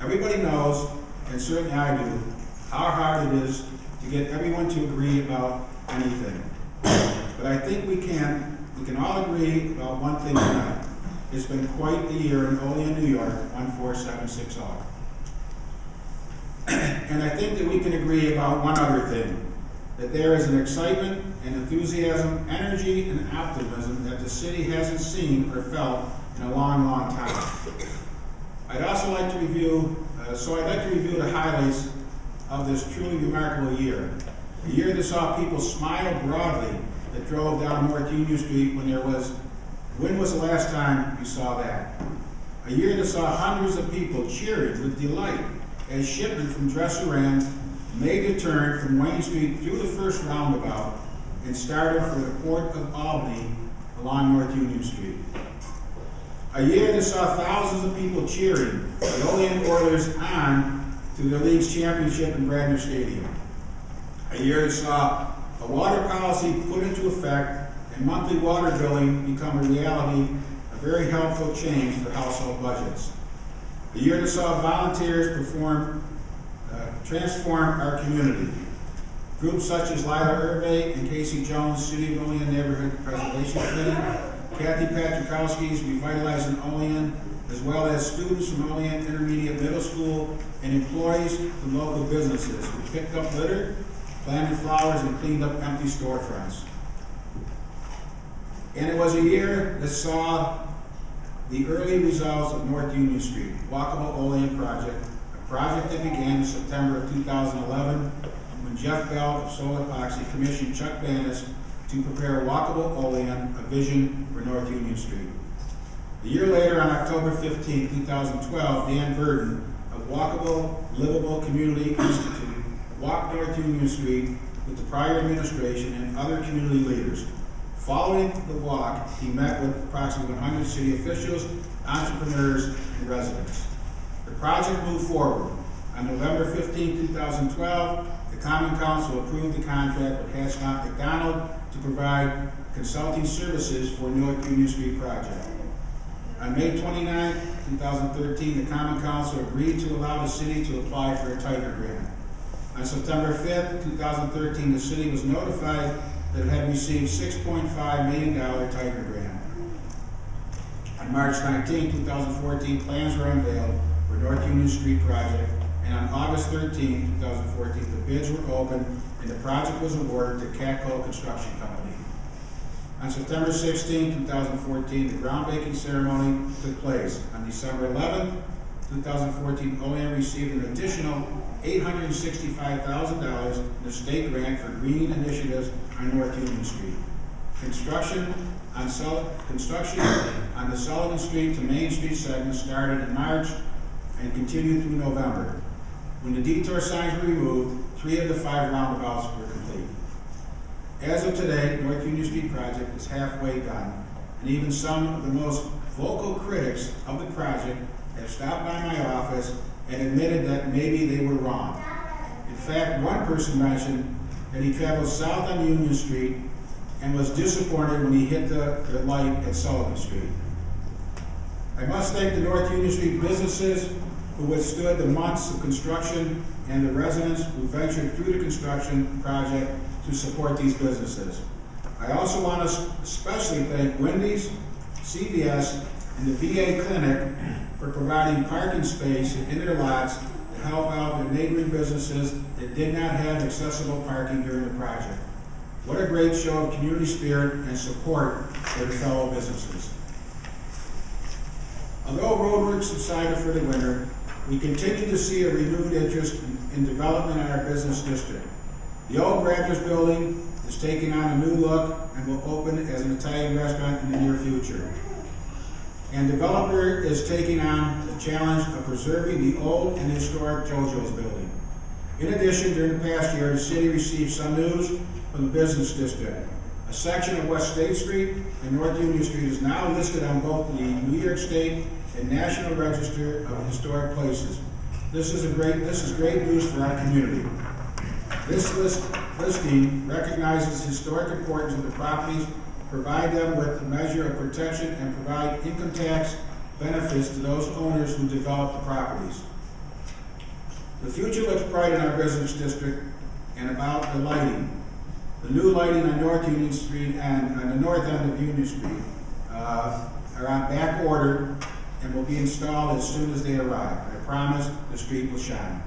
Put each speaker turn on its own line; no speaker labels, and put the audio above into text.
Everybody knows, and certainly I do, how hard it is to get everyone to agree about anything. But I think we can all agree about one thing tonight. It's been quite a year in Olean, New York, 14760. And I think that we can agree about one other thing, that there is an excitement and enthusiasm, energy and optimism that the city hasn't seen or felt in a long, long time. I'd also like to review, the highlights of this truly remarkable year. A year that saw people smile broadly that drove down North Union Street when was the last time you saw that? A year that saw hundreds of people cheering with delight as shipment from Dresser-Rand made the turn from Wayne Street through the first roundabout and started for the Port of Albany along North Union Street. A year that saw thousands of people cheering the Olean Oilers on to the league's championship in Bradner Stadium. A year that saw a water policy put into effect and monthly water billing become a reality, a very helpful change for household budgets. A year that saw volunteers transform our community. Groups such as Lila Irvay and Casey Jones' City of Olean Neighborhood Preservation Committee, Kathy Patrikowski's Revitalizing Olean, as well as students from Olean Intermediate Middle School and employees from local businesses who picked up litter, planted flowers, and cleaned up empty storefronts. And it was a year that saw the early results of North Union Street, Walkable Olean Project, a project that began in September of 2011 when Jeff Bell of Solar Epoxy commissioned Chuck Bannis to prepare Walkable Olean, a vision for North Union Street. A year later, on October 15, 2012, Dan Burton of Walkable Livable Community Institute walked North Union Street with the prior administration and other community leaders. Following the walk, he met with approximately 100 city officials, entrepreneurs, and residents. The project moved forward. On November 15, 2012, the Common Council approved the contract with Hatchmont McDonald to provide consulting services for North Union Street project. On May 29, 2013, the Common Council agreed to allow the city to apply for a Tiger grant. On September 5, 2013, the city was notified that it had received $6.5 million Tiger grant. On March 19, 2014, plans were unveiled for North Union Street project, and on August 13, 2014, the bids were opened and the project was awarded to Catco Construction Company. On September 16, 2014, the groundbreaking ceremony took place. On December 11, 2014, Olean received an additional $865,000 in the state grant for green initiatives on North Union Street. Construction on the Sullivan Street to Main Street segment started in March and continued through November. When the detour signs were removed, 3 of the 5 roundabouts were complete. As of today, North Union Street project is halfway done, and even some of the most vocal critics of the project have stopped by my office and admitted that maybe they were wrong. In fact, one person mentioned that he traveled south on Union Street and was disappointed when he hit the light at Sullivan Street. I must thank the North Union Street businesses who withstood the months of construction and the residents who ventured through the construction project to support these businesses. I also want to especially thank Wendy's, CVS, and the VA Clinic for providing parking space in their lots to help out their neighboring businesses that did not have accessible parking during the project. What a great show of community spirit and support for their fellow businesses. Although roadwork subsided for the winter, we continue to see a renewed interest in development in our business district. The old Bradner's building is taking on a new look and will open as an Italian restaurant in the near future. And developer is taking on the challenge of preserving the old and historic JoJo's building. In addition, during the past year, the city received some news from the business district. A section of West State Street and North Union Street is now listed on both the New York State and National Register of Historic Places. This is great news for our community. This listing recognizes the historic importance of the properties, provide them with a measure of protection, and provide income tax benefits to those owners who develop the properties. The future looks bright in our business district and about the lighting. The new lighting on North Union Street and on the north end of Union Street are on back order and will be installed as soon as they arrive. I promise the street will shine.